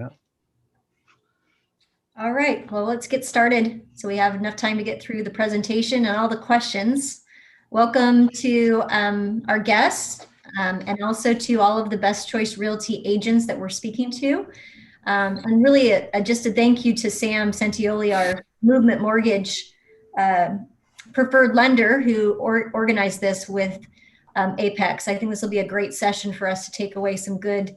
Yeah. All right, well, let's get started so we have enough time to get through the presentation and all the questions. Welcome to our guests and also to all of the Best Choice Realty agents that we're speaking to. And really just a thank you to Sam Sentioli, our Movement Mortgage preferred lender who organized this with Apex. I think this will be a great session for us to take away some good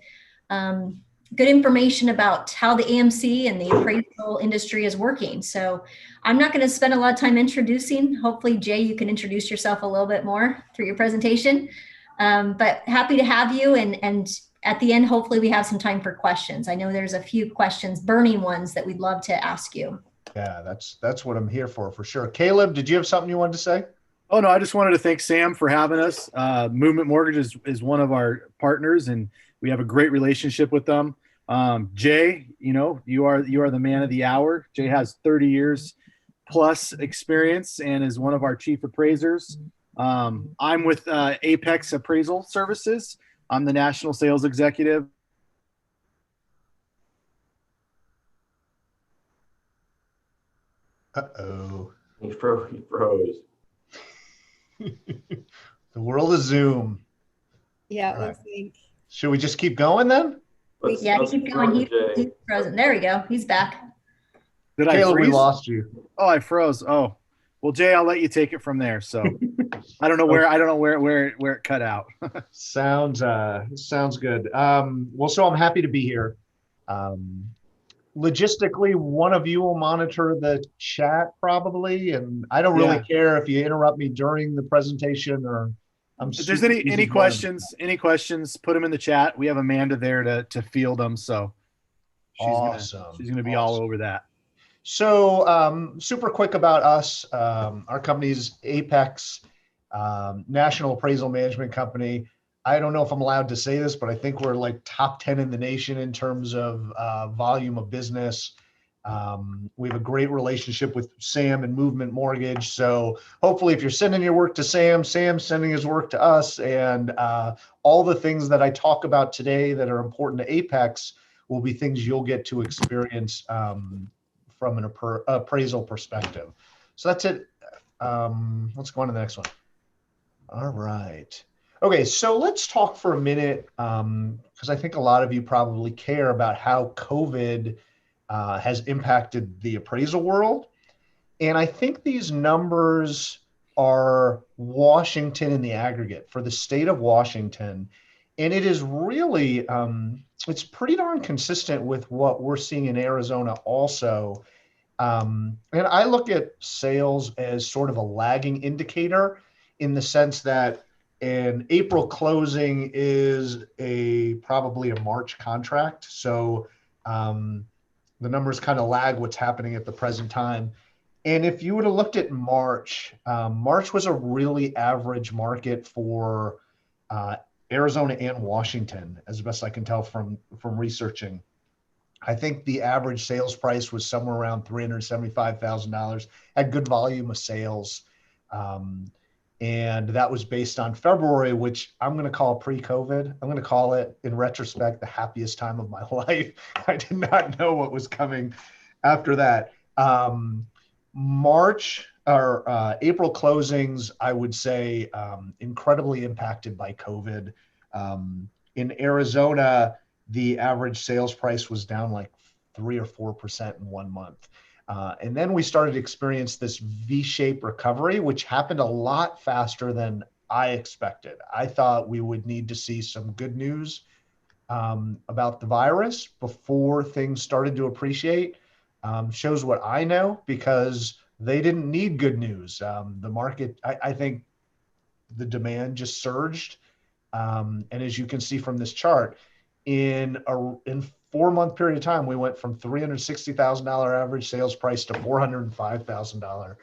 information about how the AMC and the appraisal industry is working. So I'm not going to spend a lot of time introducing. Hopefully, Jay, you can introduce yourself a little bit more through your presentation. But happy to have you. And at the end, hopefully we have some time for questions. I know there's a few questions, burning ones, that we'd love to ask you. Yeah, that's what I'm here for sure. Caleb, did you have something you wanted to say? Oh, no, I just wanted to thank Sam for having us. Movement Mortgage is one of our partners, and we have a great relationship with them. Jay, you are the man of the hour. Jay has 30 years plus experience and is one of our chief appraisers. I'm with Apex Appraisal Services. I'm the national sales executive. Uh-oh. He froze. The world of Zoom. Yeah, All right. looks like. Should we just keep going then? Yeah, keep going. He's frozen. There we go. He's back. Did Caleb, I freeze? we lost you. Oh, I froze. Oh, well, Jay, I'll let you take it from there. So I don't know where it cut out. Sounds good. Well, so I'm happy to be here. Logistically, one of you will monitor the chat probably, and I don't really care if you interrupt me during the presentation or if there's any questions, put them in the chat. We have Amanda there to field them, so she's gonna be all over that. So super quick about us. Our company's Apex, National Appraisal Management Company. I don't know if I'm allowed to say this, but I think we're like top 10 in the nation in terms of volume of business. We have a great relationship with Sam and Movement Mortgage. So hopefully if you're sending your work to Sam's sending his work to us, and all the things that I talk about today that are important to Apex will be things you'll get to experience from an appraisal perspective. So that's it. Let's go on to the next one. All right. Okay, so let's talk for a minute, because I think a lot of you probably care about how COVID has impacted the appraisal world. And I think these numbers are Washington in the aggregate for the state of Washington. And it is really, it's pretty darn consistent with what we're seeing in Arizona also. And I look at sales as sort of a lagging indicator in the sense that an April closing is probably a March contract. So the numbers kind of lag what's happening at the present time. And if you would have looked at March, March was a really average market for Arizona and Washington, as best I can tell from researching. I think the average sales price was somewhere around $375,000, had good volume of sales. And that was based on February, which I'm going to call pre-COVID. I'm going to call it, in retrospect, the happiest time of my life. I did not know what was coming after that. March or April closings, I would say, incredibly impacted by COVID. In Arizona, the average sales price was down like 3 or 4% in 1 month. And then we started to experience this V-shaped recovery, which happened a lot faster than I expected. I thought we would need to see some good news about the virus before things started to appreciate. Shows what I know, because they didn't need good news. The market, I think the demand just surged. And as you can see from this chart, in 4-month period of time, we went from $360,000 average sales price to $405,000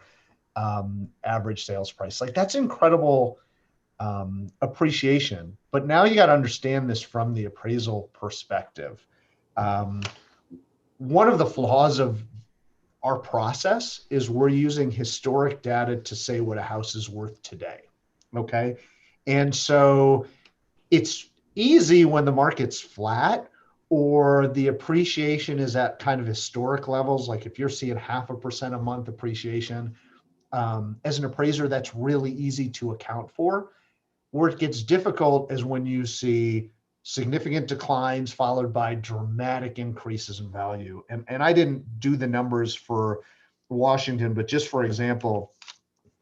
average sales price. Like, that's incredible appreciation. But now you got to understand this from the appraisal perspective. One of the flaws of our process is we're using historic data to say what a house is worth today. Okay. And so it's easy when the market's flat, or the appreciation is at kind of historic levels, like if you're seeing 0.5% a month appreciation, as an appraiser, that's really easy to account for. Where it gets difficult is when you see significant declines followed by dramatic increases in value. And I didn't do the numbers for Washington, but just for example,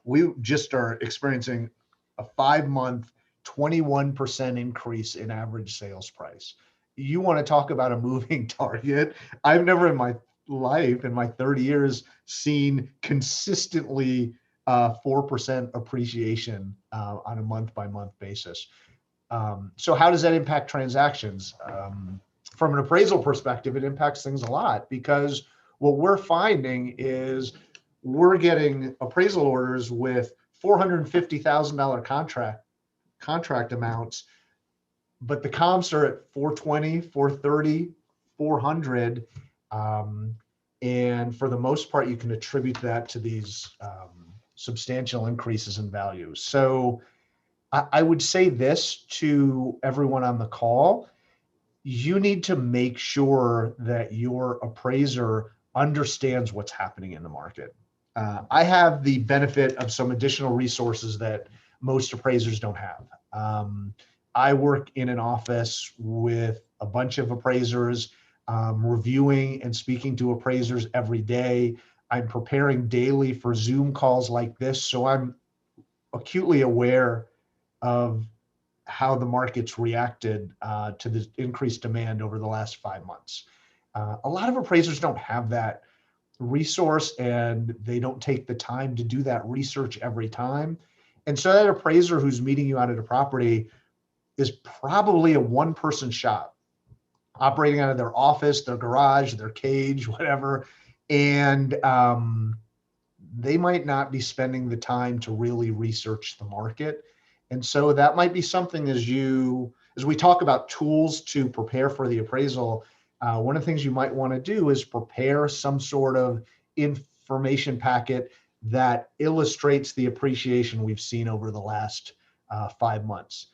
we just are experiencing a 5-month 21% increase in average sales price. You want to talk about a moving target. I've never in my life, in my 30 years, seen consistently 4% appreciation on a month-by-month basis. So how does that impact transactions? From an appraisal perspective, it impacts things a lot, because what we're finding is we're getting appraisal orders with $450,000 contract amounts, but the comps are at 420, 430, 400. And for the most part, you can attribute that to these substantial increases in value. So I would say this to everyone on the call: you need to make sure that your appraiser understands what's happening in the market. I have the benefit of some additional resources that most appraisers don't have. I work in an office with a bunch of appraisers, reviewing and speaking to appraisers every day. I'm preparing daily for Zoom calls like this, so I'm acutely aware of how the market's reacted to the increased demand over the last 5 months. A lot of appraisers don't have that resource, and they don't take the time to do that research every time. And so that appraiser who's meeting you out at a property is probably a one-person shop operating out of their office, their garage, their cage, whatever. And they might not be spending the time to really research the market. And so that might be something as we talk about tools to prepare for the appraisal, one of the things you might want to do is prepare some sort of information packet that illustrates the appreciation we've seen over the last 5 months.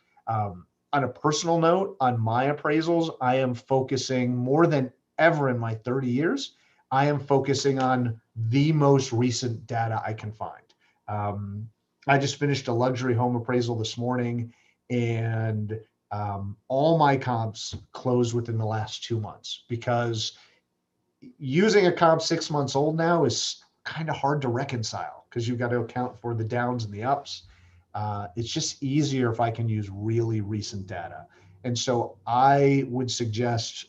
On a personal note, on my appraisals, I am focusing more than ever in my 30 years. I am focusing on the most recent data I can find. I just finished a luxury home appraisal this morning, and all my comps closed within the last 2 months, because using a comp 6 months old now is kind of hard to reconcile, because you've got to account for the downs and the ups. It's just easier if I can use really recent data. And so I would suggest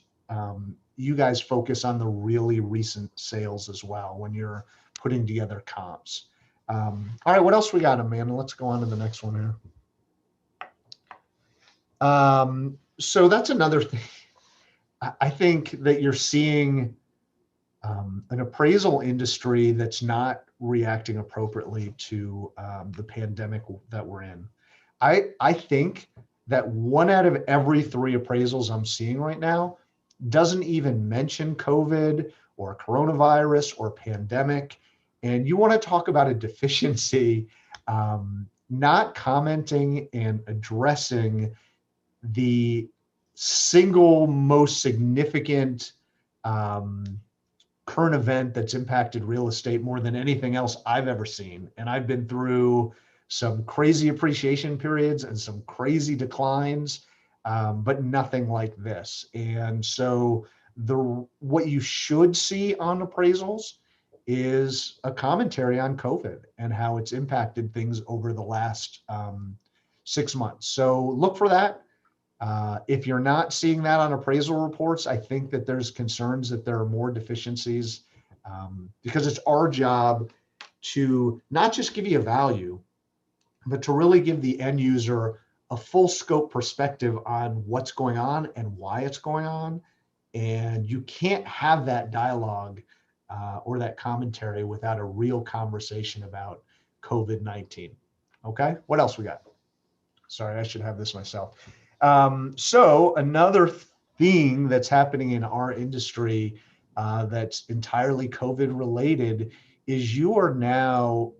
you guys focus on the really recent sales as well when you're putting together comps. All right, what else we got, Amanda? Let's go on to the next one here. So that's another thing. I think that you're seeing an appraisal industry that's not reacting appropriately to the pandemic that we're in. I think that 1 out of every 3 appraisals I'm seeing right now doesn't even mention COVID or coronavirus or pandemic. And you want to talk about a deficiency, not commenting and addressing the single most significant current event that's impacted real estate more than anything else I've ever seen. And I've been through some crazy appreciation periods and some crazy declines, but nothing like this. And so what you should see on appraisals is a commentary on COVID and how it's impacted things over the last 6 months. So look for that. If you're not seeing that on appraisal reports, I think that there's concerns that there are more deficiencies, because it's our job to not just give you a value, but to really give the end user a full scope perspective on what's going on and why it's going on. And you can't have that dialogue or that commentary without a real conversation about COVID-19. Okay, what else we got? Sorry, I should have this myself. So another thing that's happening in our industry that's entirely COVID related is you are now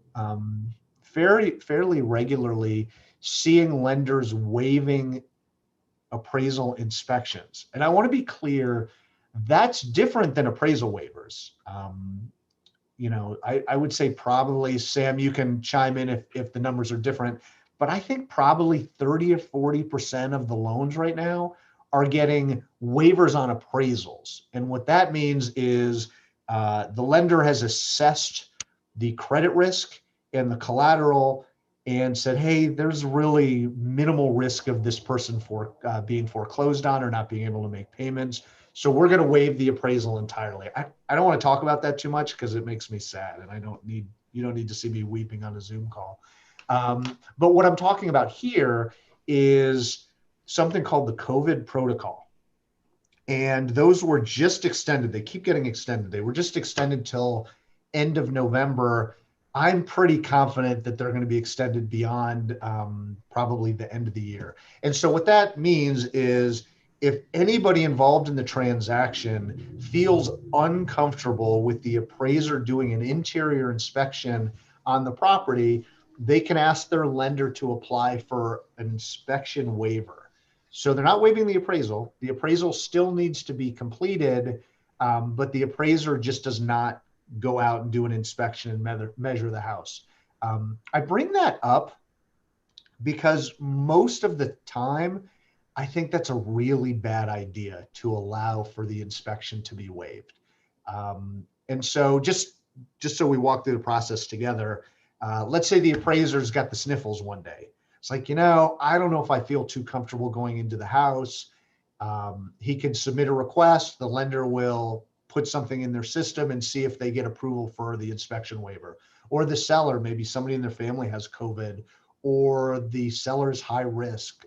fairly regularly seeing lenders waiving appraisal inspections. And I want to be clear, that's different than appraisal waivers. I would say probably, Sam, you can chime in if the numbers are different, but I think probably 30 or 40% of the loans right now are getting waivers on appraisals. And what that means is the lender has assessed the credit risk and the collateral and said, hey, there's really minimal risk of this person being foreclosed on or not being able to make payments. So we're going to waive the appraisal entirely. I don't want to talk about that too much because it makes me sad, and you don't need to see me weeping on a Zoom call. But what I'm talking about here is something called the COVID protocol. And those were just extended. They keep getting extended. They were just extended till end of November. I'm pretty confident that they're going to be extended beyond probably the end of the year. And so what that means is if anybody involved in the transaction feels uncomfortable with the appraiser doing an interior inspection on the property, they can ask their lender to apply for an inspection waiver. So they're not waiving the appraisal. The appraisal still needs to be completed, but the appraiser just does not go out and do an inspection and measure the house. I bring that up because most of the time, I think that's a really bad idea to allow for the inspection to be waived. And so just so we walk through the process together, let's say the appraiser's got the sniffles one day. It's like, I don't know if I feel too comfortable going into the house. He can submit a request. The lender will put something in their system and see if they get approval for the inspection waiver. Or the seller, maybe somebody in their family has COVID, or the seller's high risk,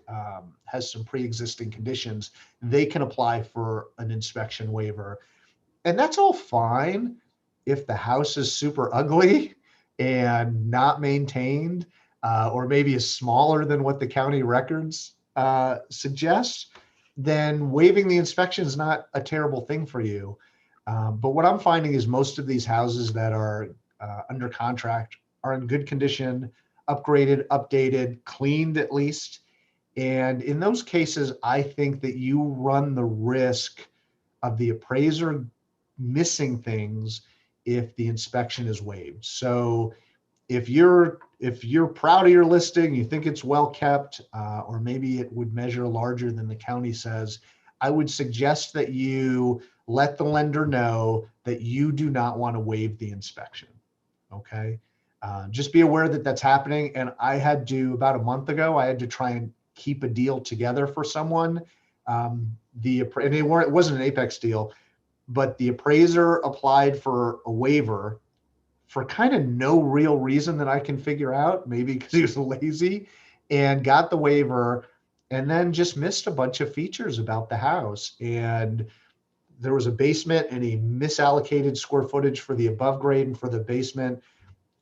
has some pre-existing conditions. They can apply for an inspection waiver. And that's all fine if the house is super ugly and not maintained, or maybe is smaller than what the county records suggest, then waiving the inspection is not a terrible thing for you. But what I'm finding is most of these houses that are under contract are in good condition, upgraded, updated, cleaned at least. And in those cases, I think that you run the risk of the appraiser missing things if the inspection is waived. So if you're proud of your listing, you think it's well kept, or maybe it would measure larger than the county says, I would suggest that you let the lender know that you do not want to waive the inspection. Okay. Just be aware that that's happening. And about a month ago, I had to try and keep a deal together for someone. It wasn't an Apex deal, but the appraiser applied for a waiver for kind of no real reason that I can figure out, maybe because he was lazy, and got the waiver and then just missed a bunch of features about the house. And there was a basement and he misallocated square footage for the above grade and for the basement.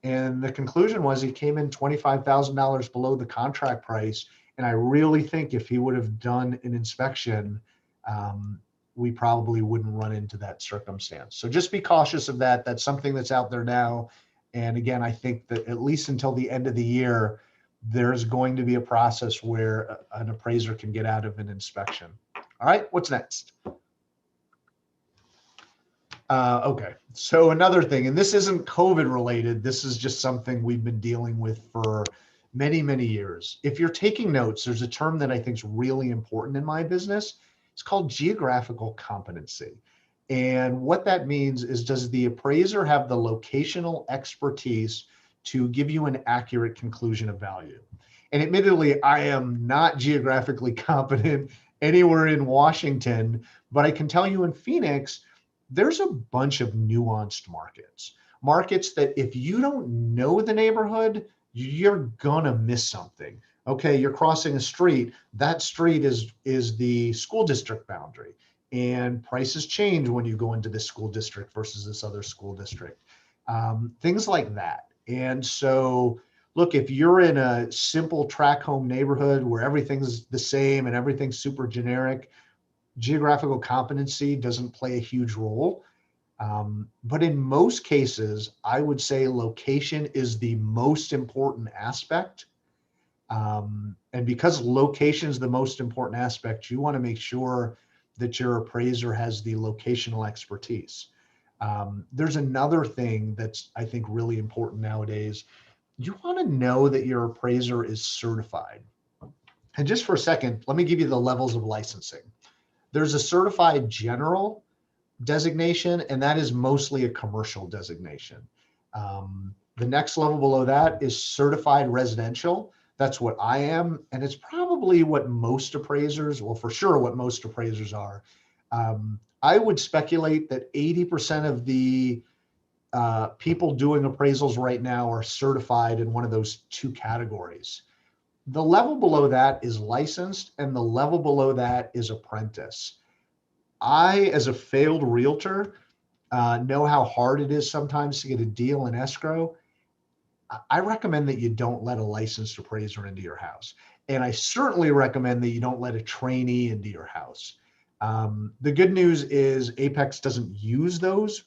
And the conclusion was he came in $25,000 below the contract price. And I really think if he would have done an inspection, we probably wouldn't run into that circumstance. So just be cautious of that. That's something that's out there now. And again, I think that at least until the end of the year, there's going to be a process where an appraiser can get out of an inspection. All right, what's next? Okay, so another thing, and this isn't COVID related, this is just something we've been dealing with for many, many years. If you're taking notes, there's a term that I think is really important in my business. It's called geographical competency. And what that means is, does the appraiser have the locational expertise to give you an accurate conclusion of value? And admittedly, I am not geographically competent anywhere in Washington, but I can tell you in Phoenix, there's a bunch of nuanced markets that if you don't know the neighborhood, you're gonna miss something. Okay, you're crossing a street. That street is the school district boundary, and prices change when you go into this school district versus this other school district. Things like that. And so, look, if you're in a simple tract home neighborhood where everything's the same and everything's super generic, geographical competency doesn't play a huge role. But in most cases, I would say location is the most important aspect. And because location is the most important aspect, you want to make sure that your appraiser has the locational expertise. There's another thing that's, I think, really important nowadays. You want to know that your appraiser is certified. And just for a second, let me give you the levels of licensing. There's a certified general designation, and that is mostly a commercial designation. The next level below that is certified residential. That's what I am, and it's probably what most appraisers, well, for sure what most appraisers are. I would speculate that 80% of the people doing appraisals right now are certified in one of those two categories. The level below that is licensed, and the level below that is apprentice. I, as a failed realtor, know how hard it is sometimes to get a deal in escrow. I recommend that you don't let a licensed appraiser into your house. And I certainly recommend that you don't let a trainee into your house. The good news is Apex doesn't use those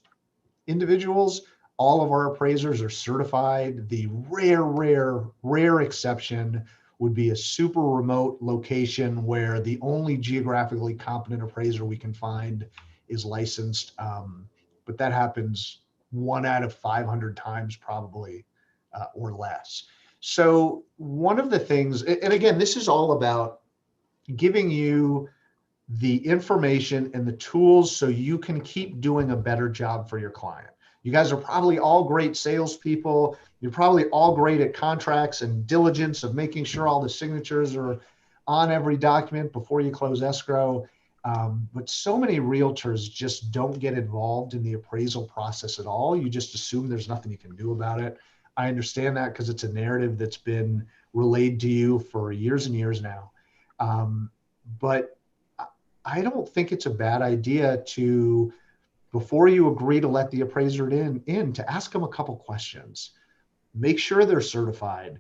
individuals. All of our appraisers are certified. The rare exception would be a super remote location where the only geographically competent appraiser we can find is licensed. But that happens 1 out of 500 times probably, or less. So one of the things, and again, this is all about giving you the information and the tools so you can keep doing a better job for your client. You guys are probably all great salespeople. You're probably all great at contracts and diligence of making sure all the signatures are on every document before you close escrow. But so many realtors just don't get involved in the appraisal process at all. You just assume there's nothing you can do about it. I understand that because it's a narrative that's been relayed to you for years and years now. But I don't think it's a bad idea to, before you agree to let the appraiser in, to ask them a couple questions. Make sure they're certified.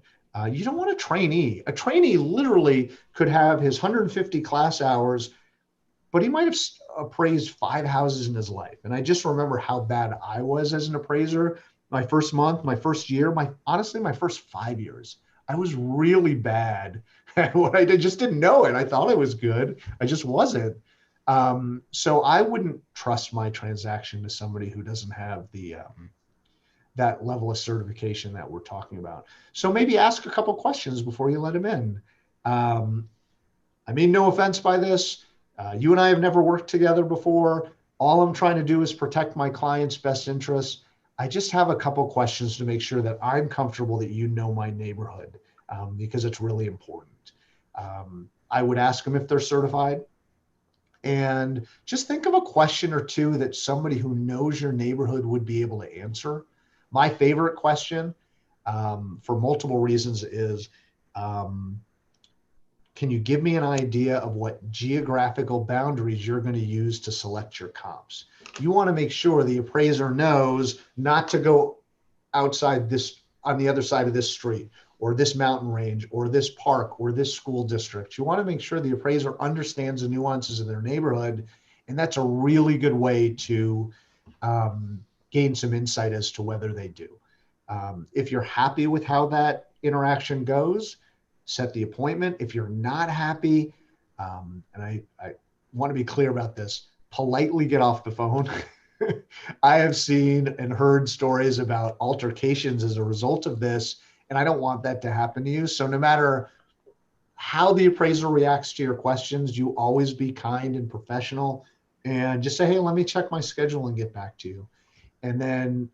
You don't want a trainee. A trainee literally could have his 150 class hours, but he might have appraised 5 houses in his life. And I just remember how bad I was as an appraiser. My first month, my first year, honestly, my first 5 years, I was really bad at what I did. Just didn't know it. I thought I was good. I just wasn't. So I wouldn't trust my transaction to somebody who doesn't have the that level of certification that we're talking about. So maybe ask a couple questions before you let him in. I mean, no offense by this. You and I have never worked together before. All I'm trying to do is protect my client's best interests. I just have a couple questions to make sure that I'm comfortable that you know my neighborhood, because it's really important. I would ask them if they're certified. And just think of a question or two that somebody who knows your neighborhood would be able to answer. My favorite question, for multiple reasons, is can you give me an idea of what geographical boundaries you're going to use to select your comps? You want to make sure the appraiser knows not to go outside this, on the other side of this street, or this mountain range, or this park, or this school district. You want to make sure the appraiser understands the nuances of their neighborhood. And that's a really good way to gain some insight as to whether they do. If you're happy with how that interaction goes, set the appointment. If you're not happy, and I want to be clear about this, politely get off the phone. I have seen and heard stories about altercations as a result of this, and I don't want that to happen to you. So no matter how the appraiser reacts to your questions, you always be kind and professional and just say, hey, let me check my schedule and get back to you. And then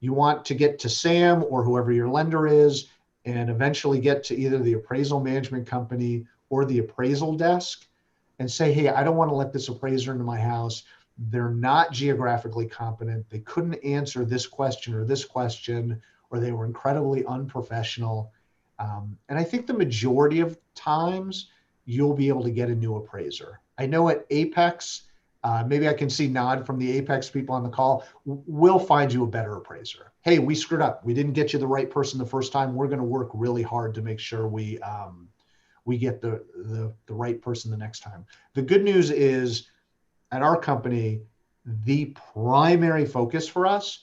you want to get to Sam or whoever your lender is, and eventually get to either the appraisal management company or the appraisal desk and say, hey, I don't want to let this appraiser into my house. They're not geographically competent. They couldn't answer this question, or they were incredibly unprofessional. And I think the majority of times you'll be able to get a new appraiser. I know at Apex, maybe I can see nod from the Apex people on the call, we'll find you a better appraiser. Hey, we screwed up. We didn't get you the right person the first time. We're going to work really hard to make sure we get the right person the next time. The good news is at our company, the primary focus for us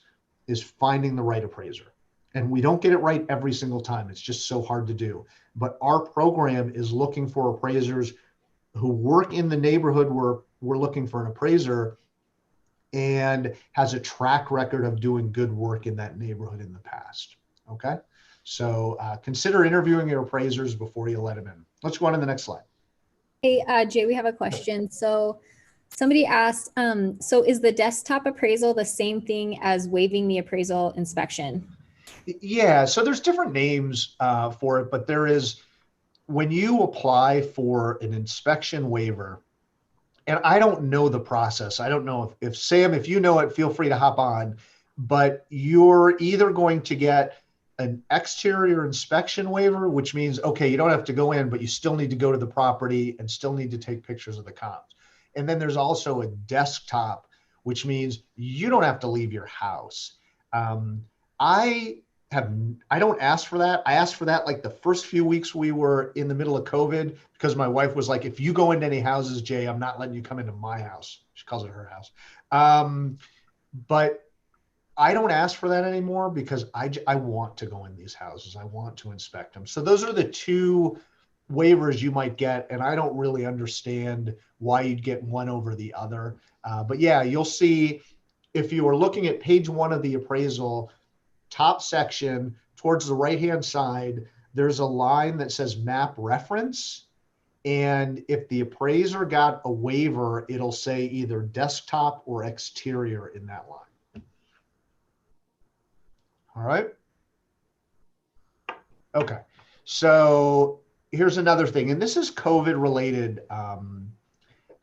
is finding the right appraiser. And we don't get it right every single time. It's just so hard to do. But our program is looking for appraisers who work in the neighborhood where we're looking for an appraiser and has a track record of doing good work in that neighborhood in the past. Okay. So consider interviewing your appraisers before you let them in. Let's go on to the next slide. Hey, Jay, we have a question. So somebody asked, so is the desktop appraisal the same thing as waiving the appraisal inspection? Yeah, so there's different names for it, but there is, when you apply for an inspection waiver, and I don't know the process. I don't know if Sam, if you know it, feel free to hop on, but you're either going to get an exterior inspection waiver, which means, okay, you don't have to go in, but you still need to go to the property and still need to take pictures of the comps. And then there's also a desktop, which means you don't have to leave your house. I don't ask for that. I asked for that like the first few weeks we were in the middle of COVID, because my wife was like, if you go into any houses, Jay, I'm not letting you come into my house. She calls it her house. But I don't ask for that anymore because I want to go in these houses. I want to inspect them. So those are the two waivers you might get. And I don't really understand why you'd get one over the other. But yeah, you'll see if you are looking at page 1 of the appraisal, top section towards the right-hand side, there's a line that says map reference. And if the appraiser got a waiver, it'll say either desktop or exterior in that line. All right. Okay. So here's another thing, and this is COVID related.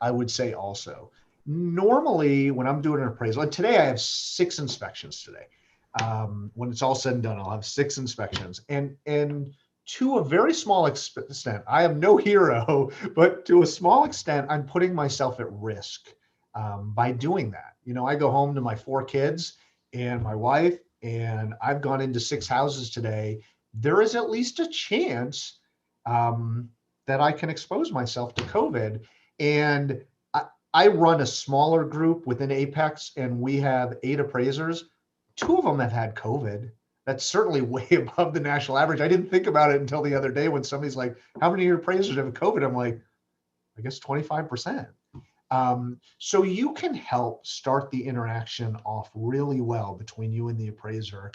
I would say also, normally when I'm doing an appraisal, and today I have 6 inspections today. When it's all said and done, I'll have 6 inspections, and to a very small extent, I am no hero, but to a small extent, I'm putting myself at risk by doing that. You know, I go home to my 4 kids and my wife, and I've gone into 6 houses today. There is at least a chance that I can expose myself to COVID. And I run a smaller group within Apex, and we have 8 appraisers. 2 of them have had COVID. That's certainly way above the national average. I didn't think about it until the other day when somebody's like, how many of your appraisers have COVID? I'm like, I guess 25%. So you can help start the interaction off really well between you and the appraiser.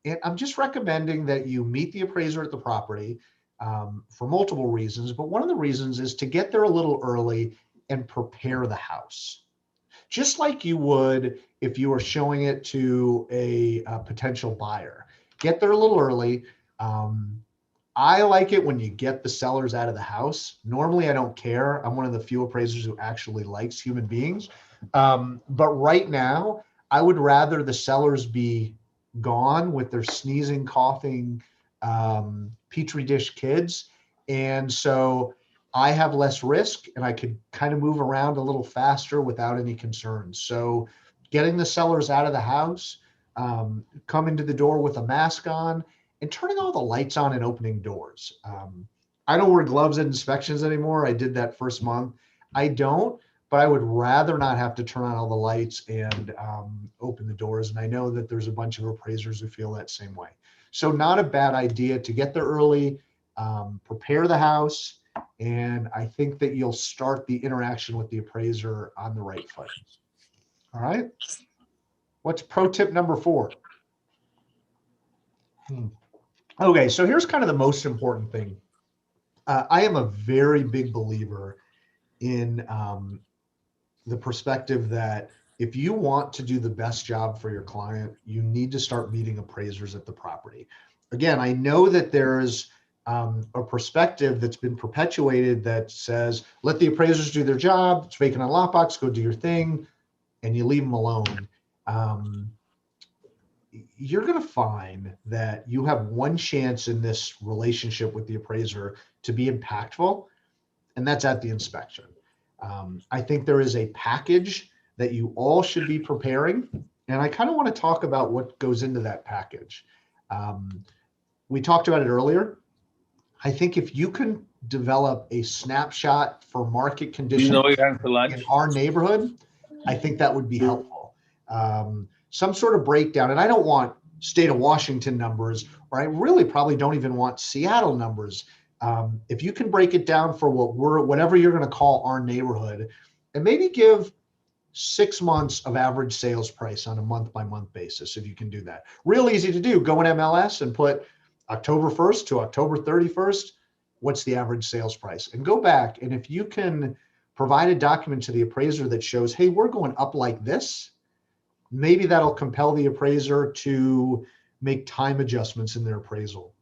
And I'm just recommending that you meet the appraiser at the property for multiple reasons. But one of the reasons is to get there a little early and prepare the house. Just like you would if you were showing it to a potential buyer. Get there a little early. I like it when you get the sellers out of the house. Normally, I don't care. I'm one of the few appraisers who actually likes human beings. But right now, I would rather the sellers be gone with their sneezing, coughing, petri dish kids. And so I have less risk and I could kind of move around a little faster without any concerns. So getting the sellers out of the house, coming to the door with a mask on, and turning all the lights on and opening doors. I don't wear gloves at inspections anymore. I did that first month. I don't, but I would rather not have to turn on all the lights and open the doors. And I know that there's a bunch of appraisers who feel that same way. So not a bad idea to get there early, prepare the house, and I think that you'll start the interaction with the appraiser on the right foot. All right. What's pro tip number 4? Okay, so here's kind of the most important thing. I am a very big believer in the perspective that if you want to do the best job for your client, you need to start meeting appraisers at the property. Again, I know that there's a perspective that's been perpetuated that says, let the appraisers do their job, it's vacant on lockbox, go do your thing, and you leave them alone. You're going to find that you have one chance in this relationship with the appraiser to be impactful, and that's at the inspection. I think there is a package that you all should be preparing, and I kind of want to talk about what goes into that package. We talked about it earlier. I think if you can develop a snapshot for market conditions in our neighborhood, I think that would be helpful. Some sort of breakdown, and I don't want state of Washington numbers, or I really probably don't even want Seattle numbers. If you can break it down for whatever you're going to call our neighborhood, and maybe give 6 months of average sales price on a month-by-month basis, if you can do that. Real easy to do. Go in MLS and put October 1st to October 31st. What's the average sales price? And go back. And if you can provide a document to the appraiser that shows, hey, we're going up like this, maybe that'll compel the appraiser to make time adjustments in their appraisal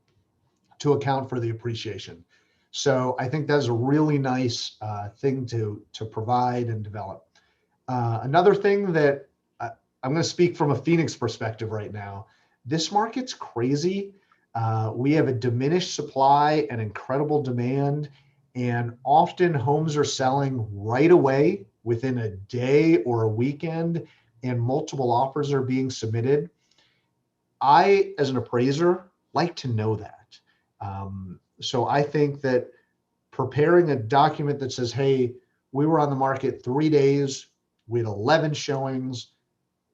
to account for the appreciation. So I think that's a really nice thing to provide and develop. Another thing that I'm going to speak from a Phoenix perspective right now. This market's crazy. We have a diminished supply and incredible demand, and often homes are selling right away within a day or a weekend, and multiple offers are being submitted. I, as an appraiser, like to know that. So I think that preparing a document that says, hey, we were on the market 3 days, we had 11 showings,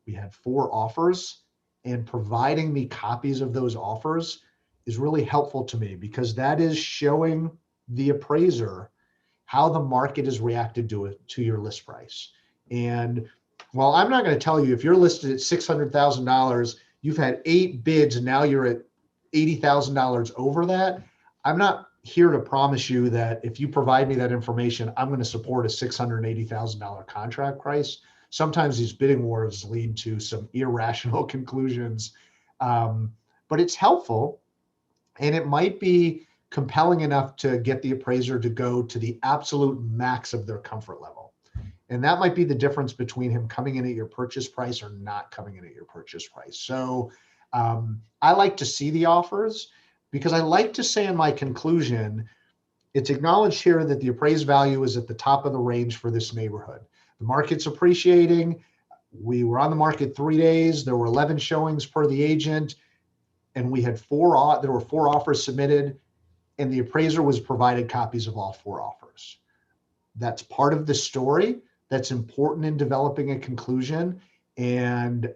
we had 4 offers, and providing me copies of those offers is really helpful to me, because that is showing the appraiser how the market has reacted to your list price. And while I'm not going to tell you if you're listed at $600,000, you've had 8 bids and now you're at $80,000 over that, I'm not here to promise you that if you provide me that information, I'm going to support a $680,000 contract price. Sometimes these bidding wars lead to some irrational conclusions, but it's helpful, and it might be compelling enough to get the appraiser to go to the absolute max of their comfort level. And that might be the difference between him coming in at your purchase price or not coming in at your purchase price. So I like to see the offers, because I like to say in my conclusion, it's acknowledged here that the appraised value is at the top of the range for this neighborhood. The market's appreciating. We were on the market 3 days. There were 11 showings per the agent, and we had there were 4 offers submitted, and the appraiser was provided copies of all 4 offers. That's part of the story. That's important in developing a conclusion. And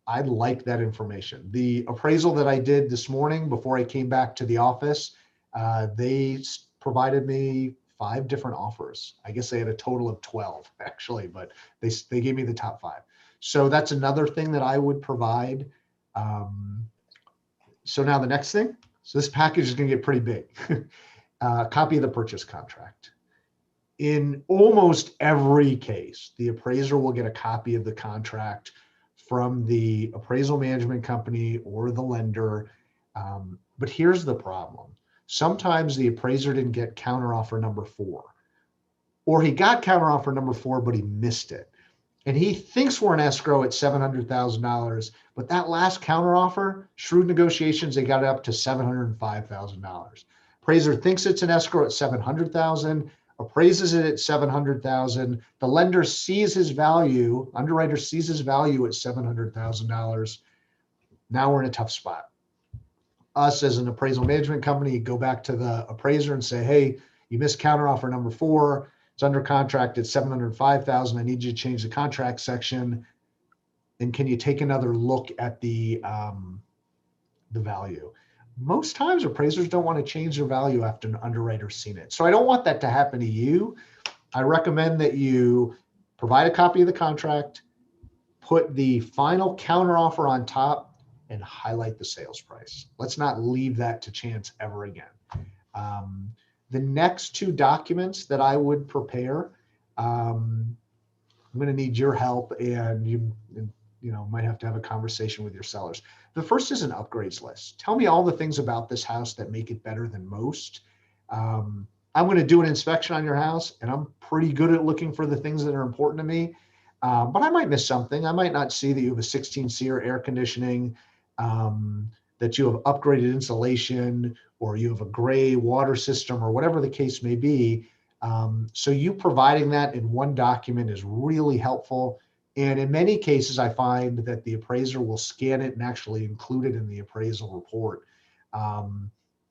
I like that information. The appraisal that I did this morning before I came back to the office, they provided me 5 different offers. I guess they had a total of 12 actually, but they gave me the top 5. So that's another thing that I would provide. So now the next thing, so this package is going to get pretty big. Copy of the purchase contract. In almost every case, the appraiser will get a copy of the contract from the appraisal management company or the lender. But here's the problem. Sometimes the appraiser didn't get counteroffer number 4, or he got counteroffer number 4, but he missed it. And he thinks we're in escrow at $700,000, but that last counteroffer, shrewd negotiations, they got it up to $705,000. Appraiser thinks it's an escrow at $700,000, appraises it at $700,000. The lender sees his value, underwriter sees his value at $700,000. Now we're in a tough spot. Us as an appraisal management company go back to the appraiser and say, hey, you missed counteroffer number 4. It's under contract at $705,000. I need you to change the contract section. And can you take another look at the value? Most times appraisers don't want to change their value after an underwriter's seen it. So I don't want that to happen to you. I recommend that you provide a copy of the contract, put the final counteroffer on top, and highlight the sales price. Let's not leave that to chance ever again. The next 2 documents that I would prepare, I'm going to need your help, and you might have to have a conversation with your sellers. The first is an upgrades list. Tell me all the things about this house that make it better than most. I'm going to do an inspection on your house, and I'm pretty good at looking for the things that are important to me. But I might miss something. I might not see that you have a 16-SEER air conditioning, that you have upgraded insulation, or you have a gray water system, or whatever the case may be. So you providing that in one document is really helpful. And in many cases, I find that the appraiser will scan it and actually include it in the appraisal report. And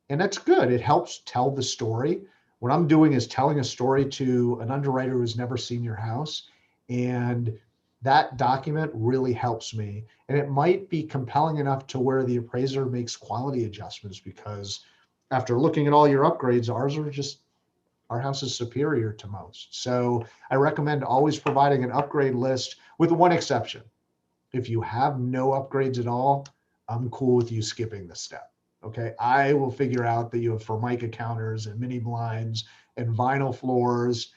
that's good. It helps tell the story. What I'm doing is telling a story to an underwriter who's never seen your house. And that document really helps me. And it might be compelling enough to where the appraiser makes quality adjustments, because after looking at all your upgrades, our house is superior to most. So I recommend always providing an upgrade list, with one exception. If you have no upgrades at all, I'm cool with you skipping the step. Okay, I will figure out that you have Formica counters and mini blinds and vinyl floors.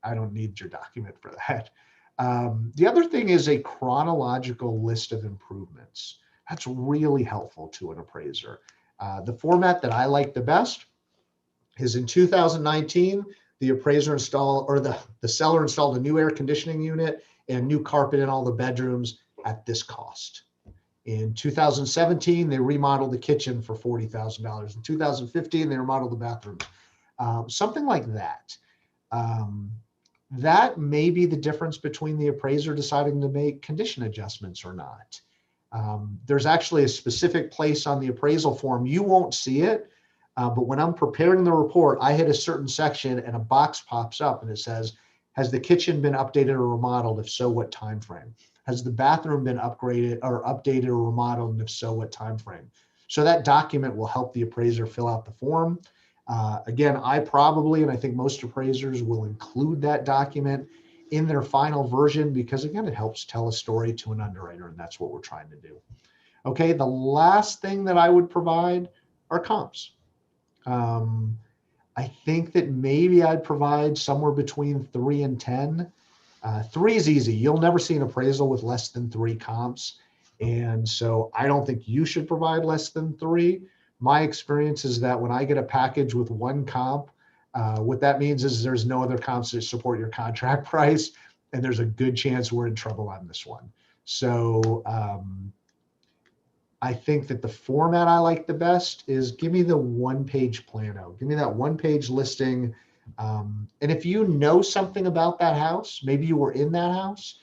I don't need your document for that. The other thing is a chronological list of improvements. That's really helpful to an appraiser. The format that I like the best is in 2019, the appraiser installed, or the seller installed a new air conditioning unit and new carpet in all the bedrooms at this cost. In 2017, they remodeled the kitchen for $40,000. In 2015, they remodeled the bathroom. Something like that. That may be the difference between the appraiser deciding to make condition adjustments or not. There's actually a specific place on the appraisal form. You won't see it, but when I'm preparing the report, I hit a certain section and a box pops up and it says, has the kitchen been updated or remodeled? If so, what time frame? Has the bathroom been upgraded or updated or remodeled? And if so, what time frame? So that document will help the appraiser fill out the form. Again, I probably, and I think most appraisers will include that document in their final version, because again, it helps tell a story to an underwriter, and that's what we're trying to do. Okay, the last thing that I would provide are comps. I think that maybe I'd provide somewhere between 3 and 10. 3 is easy. You'll never see an appraisal with less than 3 comps. And so I don't think you should provide less than 3. My experience is that when I get a package with 1 comp, what that means is there's no other comps that support your contract price, and there's a good chance we're in trouble on this one. So I think that the format I like the best is give me the 1-page plano. Give me that 1-page listing. And if you know something about that house, maybe you were in that house,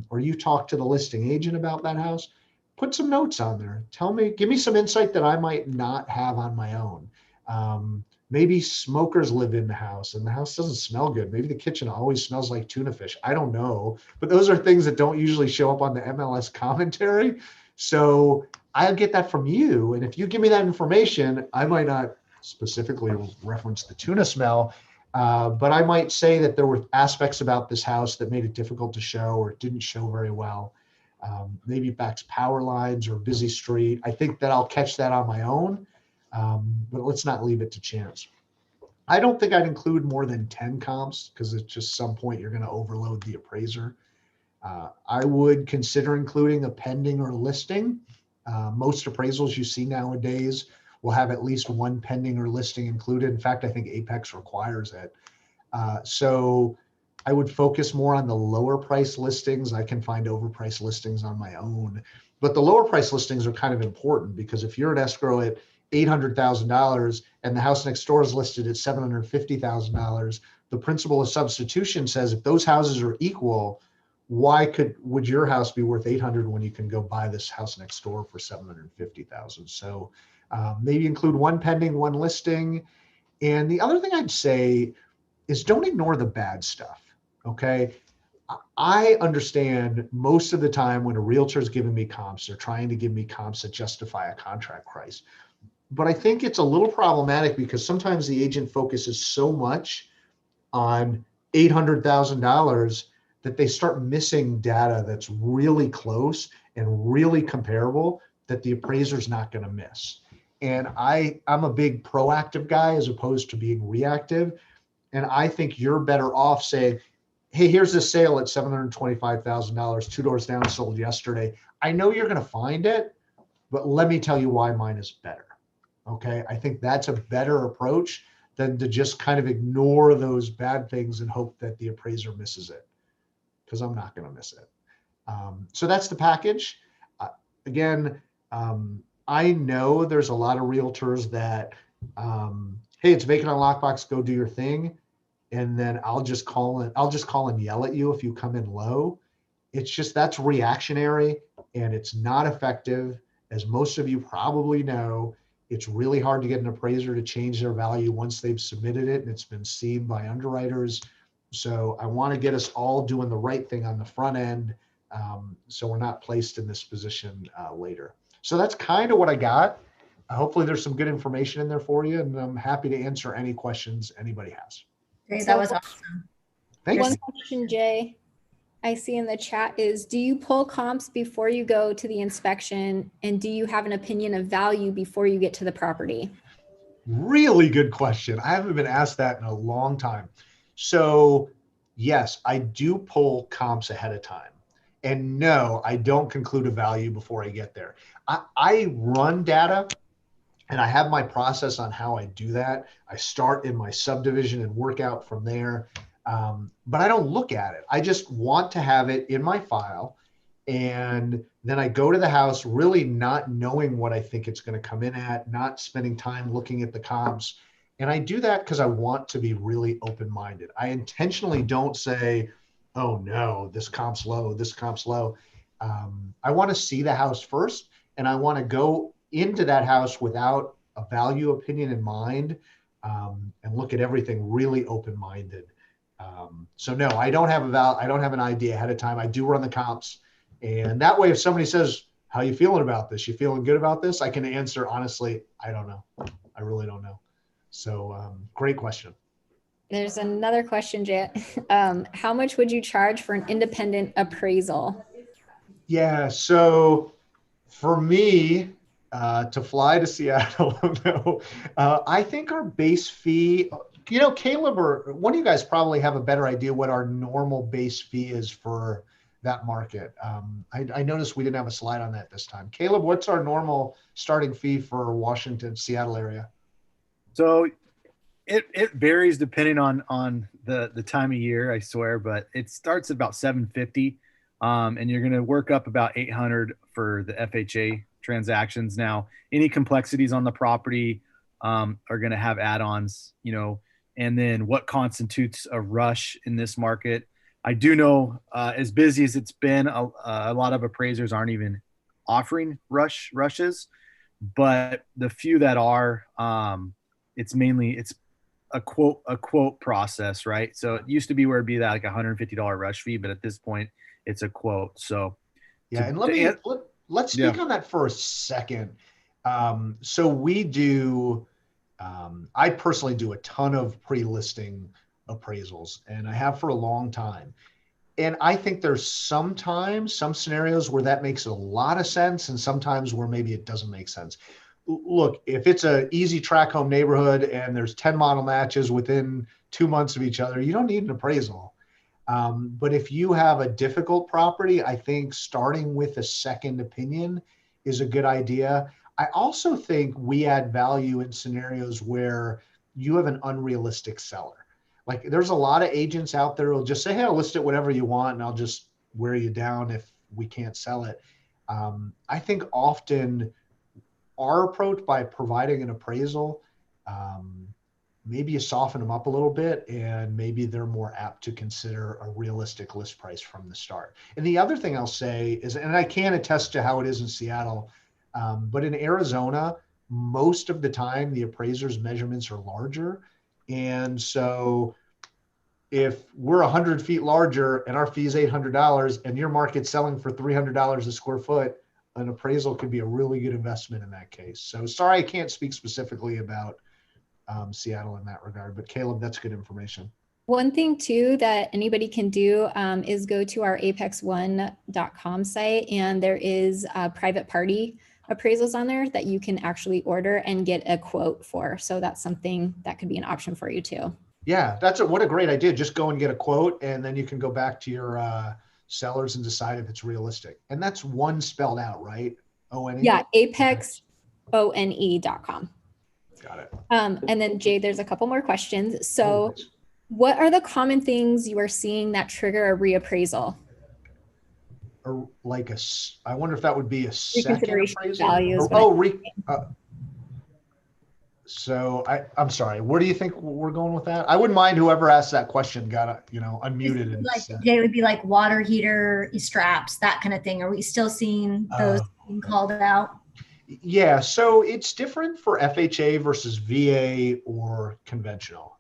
or you talked to the listing agent about that house, put some notes on there. Tell me, give me some insight that I might not have on my own. Maybe smokers live in the house and the house doesn't smell good. Maybe the kitchen always smells like tuna fish. I don't know, but those are things that don't usually show up on the MLS commentary. So I'll get that from you. And if you give me that information, I might not specifically reference the tuna smell, but I might say that there were aspects about this house that made it difficult to show, or it didn't show very well. Maybe it backs power lines or a busy street. I think that I'll catch that on my own, but let's not leave it to chance. I don't think I'd include more than 10 comps, because at just some point you're going to overload the appraiser. I would consider including a pending or listing. Most appraisals you see nowadays will have at least 1 pending or listing included. In fact, I think Apex requires it. So I would focus more on the lower price listings. I can find overpriced listings on my own, but the lower price listings are kind of important, because if you're at escrow at $800,000 and the house next door is listed at $750,000, the principle of substitution says if those houses are equal, would your house be worth 800 when you can go buy this house next door for 750,000? So maybe include 1 pending, 1 listing. And the other thing I'd say is don't ignore the bad stuff. Okay. I understand most of the time when a realtor is giving me comps, they're trying to give me comps that justify a contract price. But I think it's a little problematic, because sometimes the agent focuses so much on $800,000 that they start missing data that's really close and really comparable that the appraiser's not going to miss. And I'm a big proactive guy as opposed to being reactive. And I think you're better off saying, hey, here's this sale at $725,000, 2 doors down, sold yesterday. I know you're going to find it, but let me tell you why mine is better. Okay. I think that's a better approach than to just kind of ignore those bad things and hope that the appraiser misses it, because I'm not going to miss it. So that's the package. Again, I know there's a lot of realtors that, hey, it's vacant on lockbox, go do your thing. And then I'll just call and yell at you if you come in low. It's just, that's reactionary and it's not effective. As most of you probably know, it's really hard to get an appraiser to change their value once they've submitted it and it's been seen by underwriters. So I want to get us all doing the right thing on the front end, so we're not placed in this position later. So that's kind of what I got. Hopefully there's some good information in there for you, and I'm happy to answer any questions anybody has. Great, that was awesome. Thanks. One question, Jay, I see in the chat is, do you pull comps before you go to the inspection? And do you have an opinion of value before you get to the property? Really good question. I haven't been asked that in a long time. So yes, I do pull comps ahead of time. And no, I don't conclude a value before I get there. I run data, and I have my process on how I do that. I start in my subdivision and work out from there. But I don't look at it. I just want to have it in my file. And then I go to the house really not knowing what I think it's going to come in at, not spending time looking at the comps. And I do that because I want to be really open-minded. I intentionally don't say, oh no, this comp's low, this comp's low. I want to see the house first, and I want to go into that house without a value opinion in mind, and look at everything really open-minded. So no, I don't have I don't have an idea ahead of time. I do run the comps, and that way, if somebody says, "How you feeling about this? You feeling good about this?" I can answer honestly, I don't know. I really don't know. So great question. There's another question, Jay. How much would you charge for an independent appraisal? Yeah, so for me, to fly to Seattle, no, I think our base fee, Caleb, or one of you guys probably have a better idea what our normal base fee is for that market. I noticed we didn't have a slide on that this time. Caleb, what's our normal starting fee for Washington, Seattle area? So it varies depending on the time of year, I swear, but it starts at about $750, and you're going to work up about $800 for the FHA transactions. Now, any complexities on the property are going to have add-ons, and then what constitutes a rush in this market. I do know, as busy as it's been, a lot of appraisers aren't even offering rushes, but the few that are, it's a quote process, right? So it used to be where it'd be that like $150 rush fee, but at this point it's a quote. So yeah, and let's speak on that for a second. So we do, I personally do a ton of pre-listing appraisals, and I have for a long time. And I think there's some scenarios where that makes a lot of sense, and sometimes where maybe it doesn't make sense. Look, if it's an easy track home neighborhood and there's 10 model matches within 2 months of each other, you don't need an appraisal. But if you have a difficult property, I think starting with a second opinion is a good idea. I also think we add value in scenarios where you have an unrealistic seller. Like there's a lot of agents out there who'll just say, hey, I'll list it whatever you want, and I'll just wear you down if we can't sell it. I think often our approach by providing an appraisal, maybe you soften them up a little bit, and maybe they're more apt to consider a realistic list price from the start. And the other thing I'll say is, and I can attest to how it is in Seattle, but in Arizona, most of the time the appraiser's measurements are larger. And so if we're 100 feet larger and our fee is $800 and your market's selling for $300 a square foot, an appraisal could be a really good investment in that case. So sorry, I can't speak specifically about Seattle in that regard, but Caleb, that's good information. One thing too that anybody can do is go to our apex1.com site, and there is private party appraisals on there that you can actually order and get a quote for. So that's something that could be an option for you too. Yeah, what a great idea. Just go and get a quote, and then you can go back to your sellers and decide if it's realistic. And that's one spelled out, right? O-N-E? Yeah, apexone.com. Got it. And then Jay, there's a couple more questions. So what are the common things you are seeing that trigger a reappraisal? Or like I wonder if that would be a second appraisal. Values. So I'm sorry. Where do you think we're going with that? I wouldn't mind whoever asked that question got unmuted. And they would be like water heater straps, that kind of thing. Are we still seeing those being called out? Yeah. So it's different for FHA versus VA or conventional.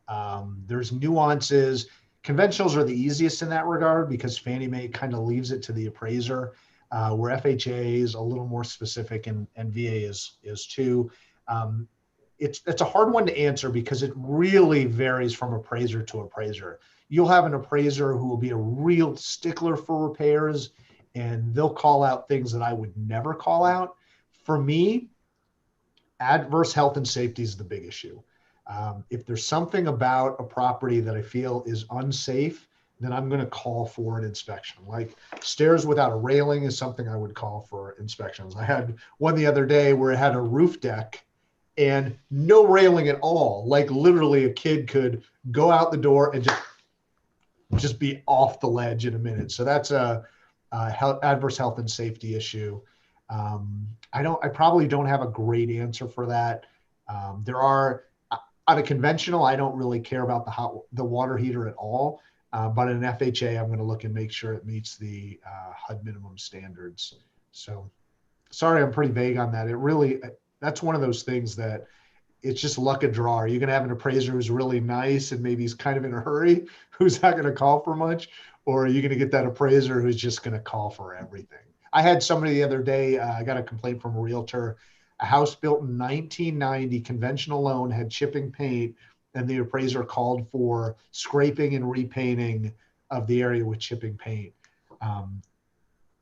There's nuances. Conventionals are the easiest in that regard because Fannie Mae kind of leaves it to the appraiser, where FHA is a little more specific and VA is too. It's a hard one to answer because it really varies from appraiser to appraiser. You'll have an appraiser who will be a real stickler for repairs, and they'll call out things that I would never call out. For me, adverse health and safety is the big issue. If there's something about a property that I feel is unsafe, then I'm going to call for an inspection. Like stairs without a railing is something I would call for inspections. I had one the other day where it had a roof deck and no railing at all. Like literally a kid could go out the door and just be off the ledge in a minute. So that's a adverse health and safety issue. I probably don't have a great answer for that. There are, on a conventional, I don't really care about the water heater at all. But in an FHA, I'm going to look and make sure it meets the HUD minimum standards. So sorry, I'm pretty vague on that. That's one of those things that it's just luck of draw. Are you going to have an appraiser who's really nice and maybe he's kind of in a hurry, who's not going to call for much? Or are you going to get that appraiser who's just going to call for everything? I had somebody the other day, I got a complaint from a realtor, a house built in 1990, conventional loan, had chipping paint, and the appraiser called for scraping and repainting of the area with chipping paint.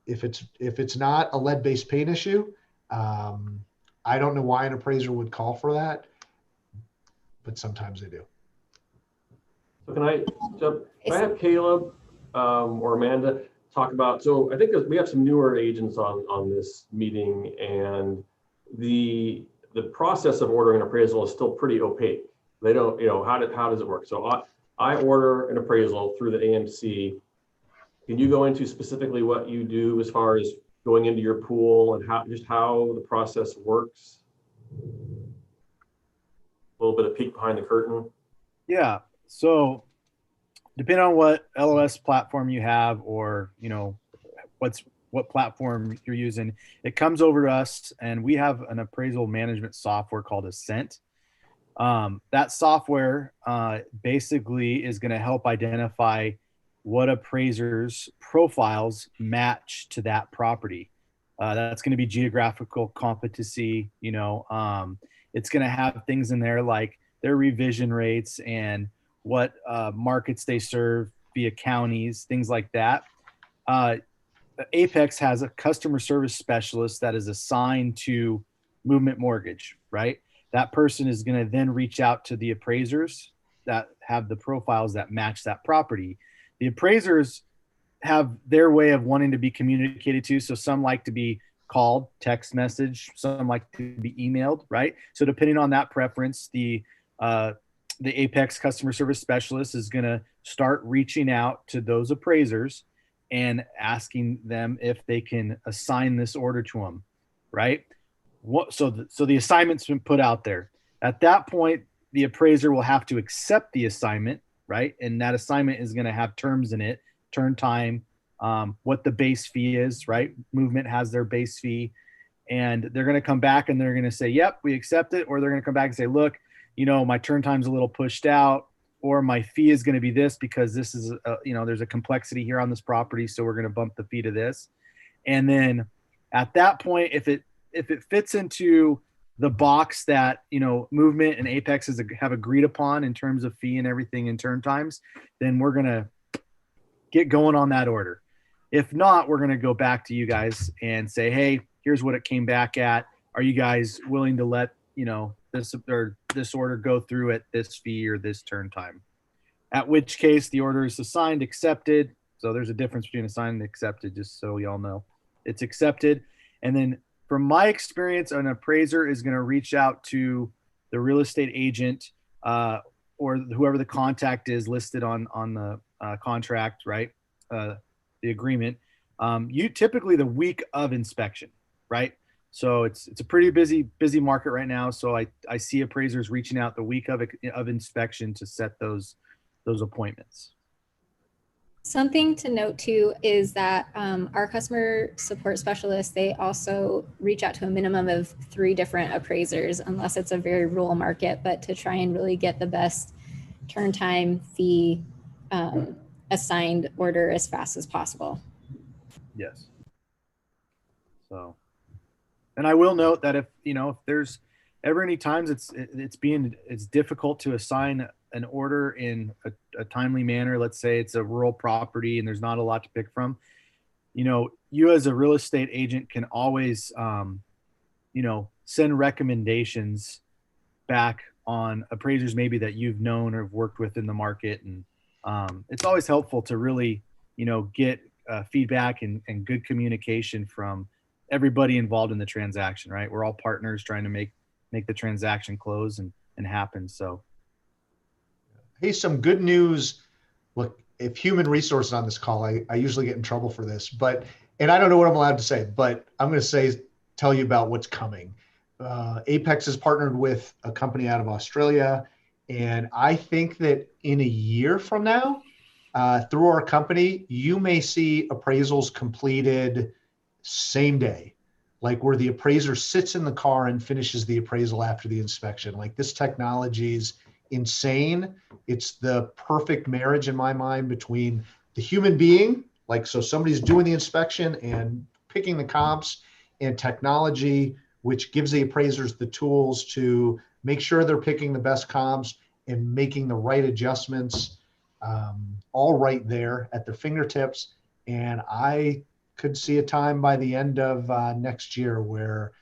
If it's not a lead-based paint issue, I don't know why an appraiser would call for that, but sometimes they do. So can I jump? Can I have Caleb or Amanda talk about? So I think we have some newer agents on this meeting, and the process of ordering an appraisal is still pretty opaque. They don't, how does it work? So I order an appraisal through the AMC. Can you go into specifically what you do as far as going into your pool and how the process works? A little bit of peek behind the curtain. Yeah. So depending on what LOS platform you have, or what platform you're using, it comes over to us, and we have an appraisal management software called Ascent. That software basically is going to help identify what appraisers' profiles match to that property. That's going to be geographical competency. It's going to have things in there like their revision rates and what markets they serve via counties, things like that. Apex has a customer service specialist that is assigned to Movement Mortgage, right? That person is going to then reach out to the appraisers that have the profiles that match that property. The appraisers have their way of wanting to be communicated to. So some like to be called, text message, some like to be emailed, right? So depending on that preference, the Apex customer service specialist is going to start reaching out to those appraisers and asking them if they can assign this order to them, right? So the assignment's been put out there. At that point, the appraiser will have to accept the assignment, right? And that assignment is going to have terms in it, turn time, what the base fee is, right? Movement has their base fee, and they're going to come back and they're going to say, yep, we accept it. Or they're going to come back and say, look, my turn time's a little pushed out, or my fee is going to be this because this is, there's a complexity here on this property. So we're going to bump the fee to this. And then at that point, if it fits into the box that, Movement and Apex have agreed upon in terms of fee and everything in turn times, then we're going to get going on that order. If not, we're going to go back to you guys and say, hey, here's what it came back at. Are you guys willing to let, this order go through at this fee or this turn time? At which case the order is assigned, accepted. So there's a difference between assigned and accepted, just so y'all know. It's accepted. And then from my experience, an appraiser is going to reach out to the real estate agent or whoever the contact is listed on the contract, right? The agreement. You typically the week of inspection, right? So it's a pretty busy market right now. So I see appraisers reaching out the week of inspection to set those appointments. Something to note too is that our customer support specialists, they also reach out to a minimum of 3 different appraisers, unless it's a very rural market, but to try and really get the best turn time, fee, a signed order as fast as possible. Yes. So, and I will note that if there's ever any times it's difficult to assign an order in a timely manner. Let's say it's a rural property and there's not a lot to pick from. You as a real estate agent can always, send recommendations back on appraisers maybe that you've known or have worked with in the market. And it's always helpful to really, get feedback and good communication from everybody involved in the transaction, right? We're all partners trying to make the transaction close and happen. So, hey, some good news. Look, if human resources on this call, I usually get in trouble for this, and I don't know what I'm allowed to say, but I'm going to tell you about what's coming. Apex has partnered with a company out of Australia, and I think that in a year from now, through our company, you may see appraisals completed same day, like where the appraiser sits in the car and finishes the appraisal after the inspection. Like, this technology is insane. It's the perfect marriage in my mind between the human being, so somebody's doing the inspection and picking the comps, and technology, which gives the appraisers the tools to make sure they're picking the best comps and making the right adjustments, all right there at their fingertips. And I could see a time by the end of next year where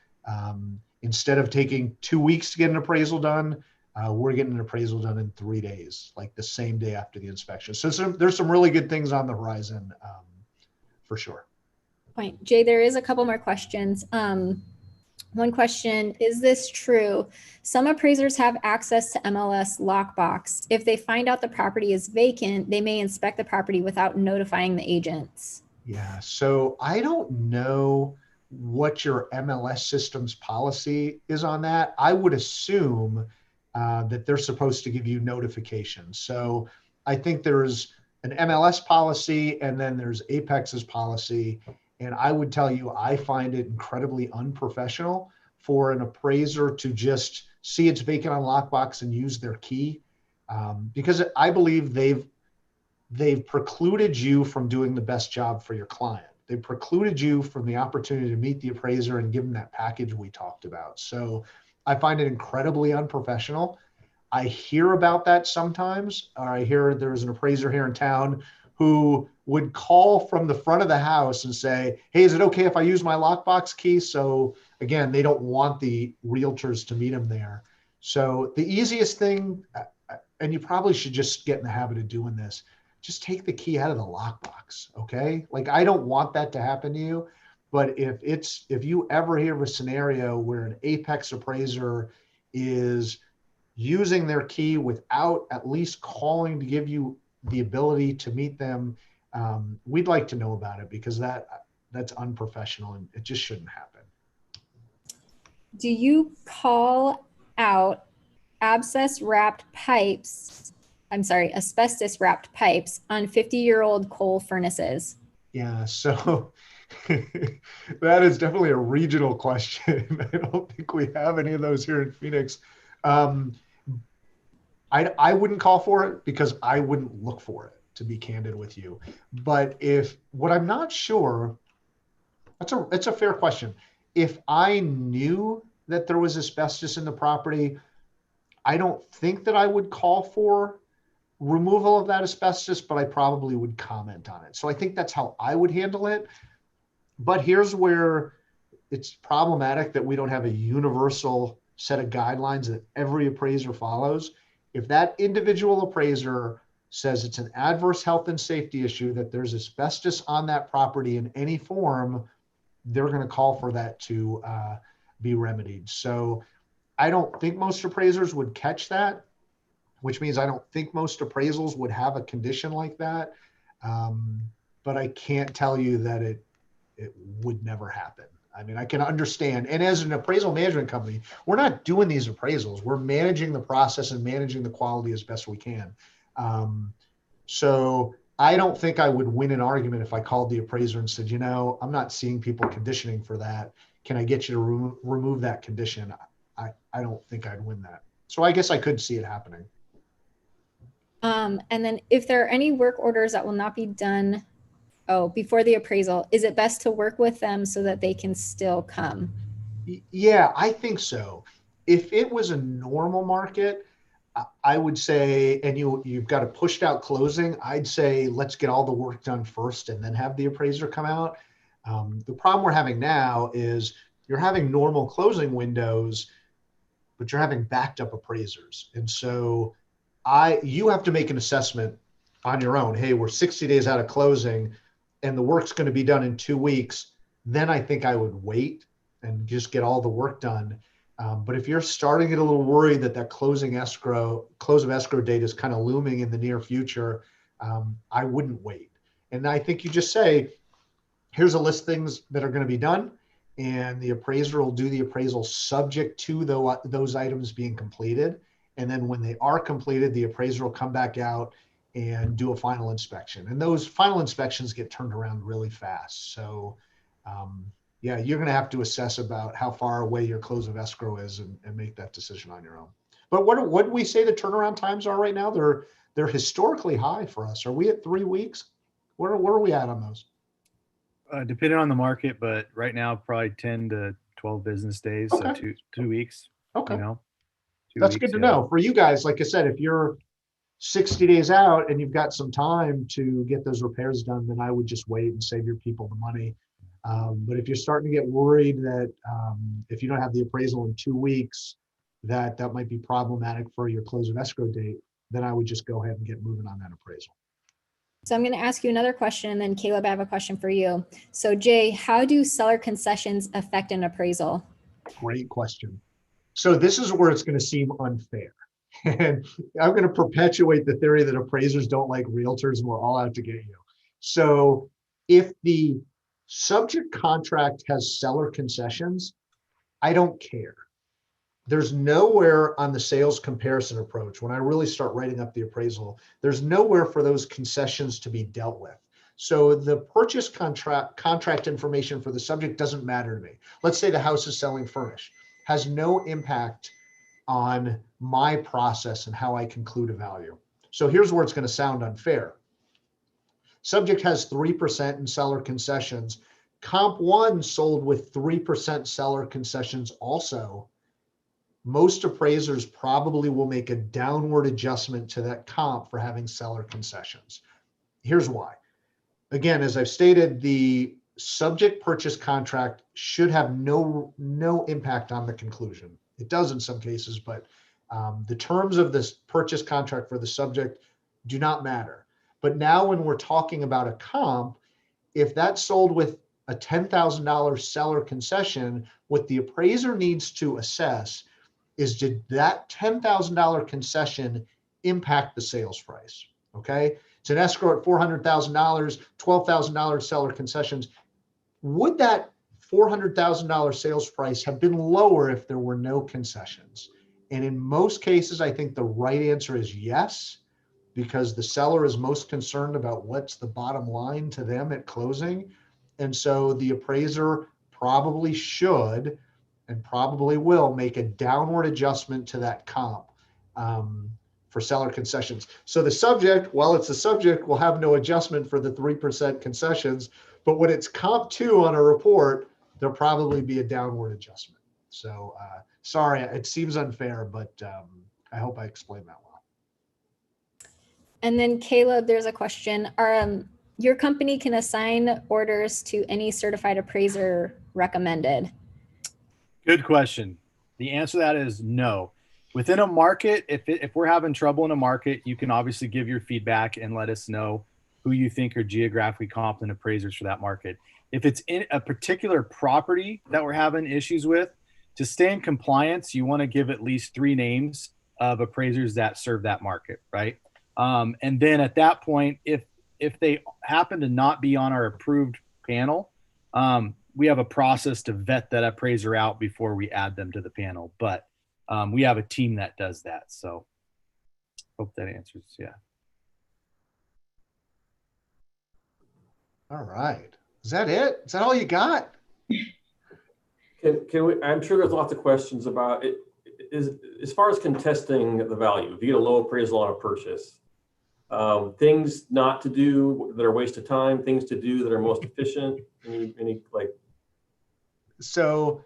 instead of taking 2 weeks to get an appraisal done, we're getting an appraisal done in 3 days, like the same day after the inspection. So there's some really good things on the horizon, for sure. Point. Jay, there is a couple more questions. One question, is this true? Some appraisers have access to MLS lockbox. If they find out the property is vacant, they may inspect the property without notifying the agents. Yeah, so I don't know what your MLS system's policy is on that. I would assume that they're supposed to give you notifications. So I think there's an MLS policy and then there's Apex's policy. And I would tell you, I find it incredibly unprofessional for an appraiser to just see it's vacant on lockbox and use their key, because I believe they've precluded you from doing the best job for your client. They precluded you from the opportunity to meet the appraiser and give them that package we talked about. So I find it incredibly unprofessional. I hear about that sometimes. I hear there's an appraiser here in town who would call from the front of the house and say, hey, is it okay if I use my lockbox key? So again, they don't want the realtors to meet them there. So the easiest thing, and you probably should just get in the habit of doing this, just take the key out of the lockbox, okay? Like, I don't want that to happen to you, but if you ever hear of a scenario where an Apex appraiser is using their key without at least calling to give you the ability to meet them, we'd like to know about it, because that's unprofessional and it just shouldn't happen. Do you call out asbestos wrapped pipes on 50-year-old coal furnaces? Yeah, so that is definitely a regional question. I don't think we have any of those here in Phoenix. I wouldn't call for it because I wouldn't look for it, to be candid with you. But what I'm not sure, it's a fair question. If I knew that there was asbestos in the property, I don't think that I would call for removal of that asbestos, but I probably would comment on it. So I think that's how I would handle it. But here's where it's problematic that we don't have a universal set of guidelines that every appraiser follows. If that individual appraiser says it's an adverse health and safety issue, that there's asbestos on that property in any form, they're going to call for that to be remedied. So I don't think most appraisers would catch that, which means I don't think most appraisals would have a condition like that. But I can't tell you that it would never happen. I mean, I can understand. And as an appraisal management company, we're not doing these appraisals. We're managing the process and managing the quality as best we can. So I don't think I would win an argument if I called the appraiser and said, I'm not seeing people conditioning for that. Can I get you to remove that condition? I don't think I'd win that. So I guess I could see it happening. And then if there are any work orders that will not be done, before the appraisal, is it best to work with them so that they can still come? Yeah, I think so. If it was a normal market, I would say, and you've got a pushed out closing, I'd say let's get all the work done first and then have the appraiser come out. The problem we're having now is you're having normal closing windows, but you're having backed up appraisers. And so you have to make an assessment on your own. Hey, we're 60 days out of closing and the work's going to be done in 2 weeks. Then I think I would wait and just get all the work done. But if you're starting to get a little worried that close of escrow date is kind of looming in the near future, I wouldn't wait. And I think you just say, here's a list of things that are going to be done, and the appraiser will do the appraisal subject to those items being completed. And then when they are completed, the appraiser will come back out and do a final inspection. And those final inspections get turned around really fast. So yeah, you're going to have to assess about how far away your close of escrow is and make that decision on your own. But what do we say the turnaround times are right now? They're historically high for us. Are we at 3 weeks? Where are we at on those? Depending on the market, but right now probably 10 to 12 business days. Okay. So two weeks. Okay. You know, 2 That's weeks, good to yeah. know. For you guys, like I said, if you're 60 days out and you've got some time to get those repairs done, then I would just wait and save your people the money. But if you're starting to get worried that if you don't have the appraisal in 2 weeks, that might be problematic for your close of escrow date, then I would just go ahead and get moving on that appraisal. So I'm going to ask you another question, and then Caleb, I have a question for you. So Jay, how do seller concessions affect an appraisal? Great question. So this is where it's going to seem unfair. And I'm going to perpetuate the theory that appraisers don't like realtors and we're all out to get you. So if the subject contract has seller concessions, I don't care. There's nowhere on the sales comparison approach, when I really start writing up the appraisal, there's nowhere for those concessions to be dealt with. So the purchase contract information for the subject doesn't matter to me. Let's say the house is selling furnished, has no impact on my process and how I conclude a value. So here's where it's going to sound unfair. Subject has 3% in seller concessions. Comp 1 sold with 3% seller concessions also. Most appraisers probably will make a downward adjustment to that comp for having seller concessions. Here's why. Again, as I've stated, the subject purchase contract should have no impact on the conclusion. It does in some cases, but the terms of this purchase contract for the subject do not matter. But now when we're talking about a comp, if that's sold with a $10,000 seller concession, what the appraiser needs to assess is, did that $10,000 concession impact the sales price? Okay, it's an escrow at $400,000, $12,000 seller concessions. Would that $400,000 sales price have been lower if there were no concessions? And in most cases, I think the right answer is yes, because the seller is most concerned about what's the bottom line to them at closing. And so the appraiser probably should and probably will make a downward adjustment to that comp for seller concessions. So the subject, while it's the subject, will have no adjustment for the 3% concessions, but when it's comp 2 on a report, there'll probably be a downward adjustment. So sorry, it seems unfair, but I hope I explained that well. And then Caleb, there's a question. Your company can assign orders to any certified appraiser recommended? Good question. The answer to that is no. Within a market, if we're having trouble in a market, you can obviously give your feedback and let us know who you think are geographically competent appraisers for that market. If it's in a particular property that we're having issues with, to stay in compliance, you want to give at least 3 names of appraisers that serve that market, right? And then at that point, if they happen to not be on our approved panel, we have a process to vet that appraiser out before we add them to the panel. But we have a team that does that. So hope that answers. Yeah. All right. Is that it? Is that all you got? Can we, I'm sure there's lots of questions about it. As far as contesting the value, if you get a low appraisal on a purchase, things not to do that are a waste of time, things to do that are most efficient? Any like? So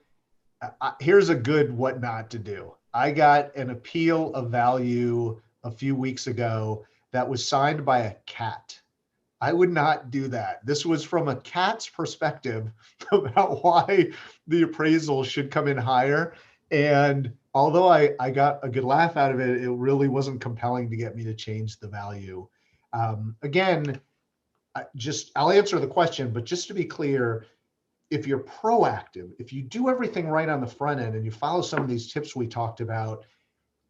here's a good what not to do. I got an appeal of value a few weeks ago that was signed by a cat. I would not do that. This was from a cat's perspective about why the appraisal should come in higher. And although I got a good laugh out of it, it really wasn't compelling to get me to change the value. Again, I'll answer the question, but just to be clear, if you're proactive, if you do everything right on the front end and you follow some of these tips we talked about,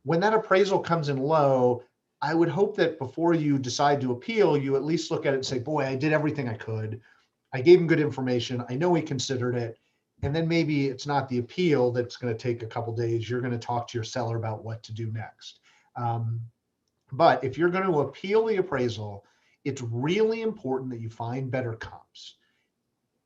when that appraisal comes in low, I would hope that before you decide to appeal, you at least look at it and say, boy, I did everything I could. I gave him good information. I know he considered it. And then maybe it's not the appeal that's going to take a couple days. You're going to talk to your seller about what to do next. But if you're going to appeal the appraisal, it's really important that you find better comps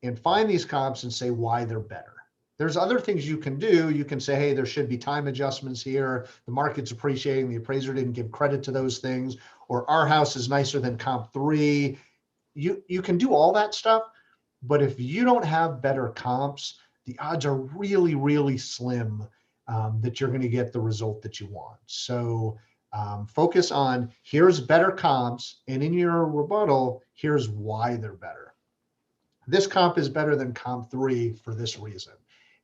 and find these comps and say why they're better. There's other things you can do. You can say, hey, there should be time adjustments here. The market's appreciating. The appraiser didn't give credit to those things. Or our house is nicer than comp 3. You can do all that stuff. But if you don't have better comps, the odds are really, really slim that you're going to get the result that you want. So focus on here's better comps. And in your rebuttal, here's why they're better. This comp is better than comp 3 for this reason.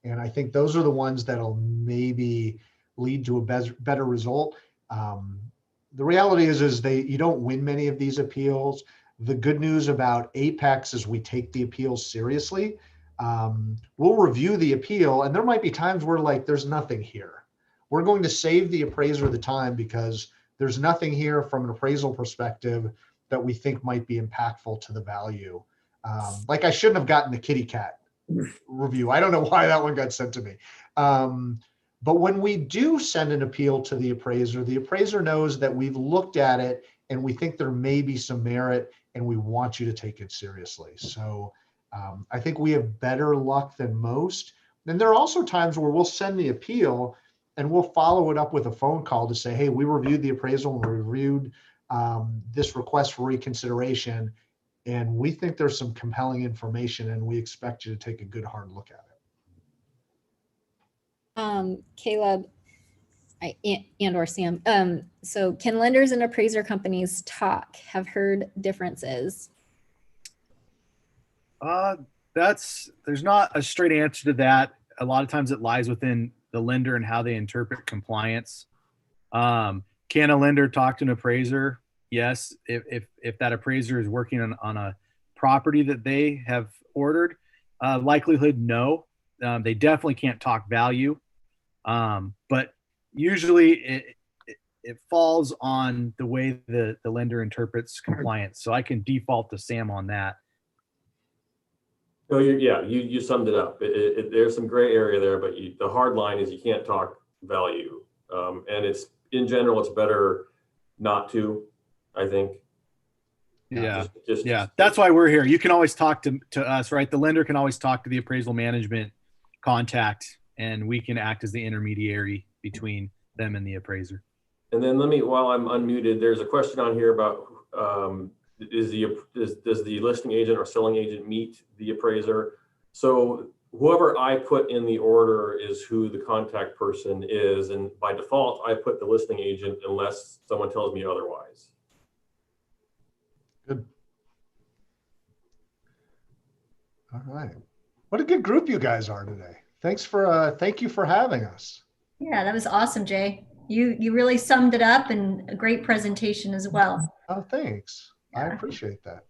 And I think those are the ones that'll maybe lead to a better result. The reality is you don't win many of these appeals. The good news about Apex is we take the appeals seriously. We'll review the appeal, and there might be times where like there's nothing here. We're going to save the appraiser the time because there's nothing here from an appraisal perspective that we think might be impactful to the value. Like I shouldn't have gotten the kitty cat review. I don't know why that one got sent to me. But when we do send an appeal to the appraiser knows that we've looked at it and we think there may be some merit and we want you to take it seriously. So I think we have better luck than most. And there are also times where we'll send the appeal and we'll follow it up with a phone call to say, hey, we reviewed the appraisal and we reviewed this request for reconsideration. And we think there's some compelling information and we expect you to take a good hard look at it. Caleb and or Sam, so can lenders and appraiser companies talk? Have heard differences? There's not a straight answer to that. A lot of times it lies within the lender and how they interpret compliance. Can a lender talk to an appraiser? Yes, if that appraiser is working on a property that they have ordered, likelihood no. They definitely can't talk value, but usually it falls on the way the lender interprets compliance. So I can default to Sam on that. No, you summed it up. There's some gray area there, but the hard line is you can't talk value, and it's in general it's better not to. I think. Yeah. That's why we're here. You can always talk to us, right? The lender can always talk to the appraisal management contact, and we can act as the intermediary between them and the appraiser. And then while I'm unmuted, there's a question on here about does the listing agent or selling agent meet the appraiser? So whoever I put in the order is who the contact person is, and by default, I put the listing agent unless someone tells me otherwise. Good. All right. What a good group you guys are today. Thank you for having us. Yeah, that was awesome, Jay. You really summed it up, and a great presentation as well. Oh, thanks. Yeah. I appreciate that.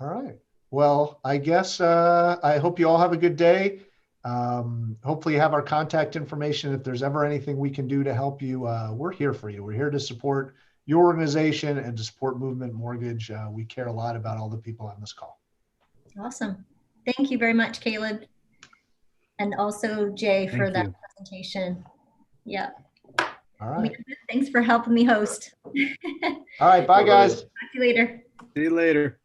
All right. Well, I guess I hope you all have a good day. Hopefully you have our contact information. If there's ever anything we can do to help you, we're here for you. We're here to support your organization and to support Movement Mortgage. We care a lot about all the people on this call. Awesome. Thank you very much, Caleb. And also Jay for that presentation. Yeah. All right. Thanks for helping me host. All right. Bye, guys. Talk to you later. See you later.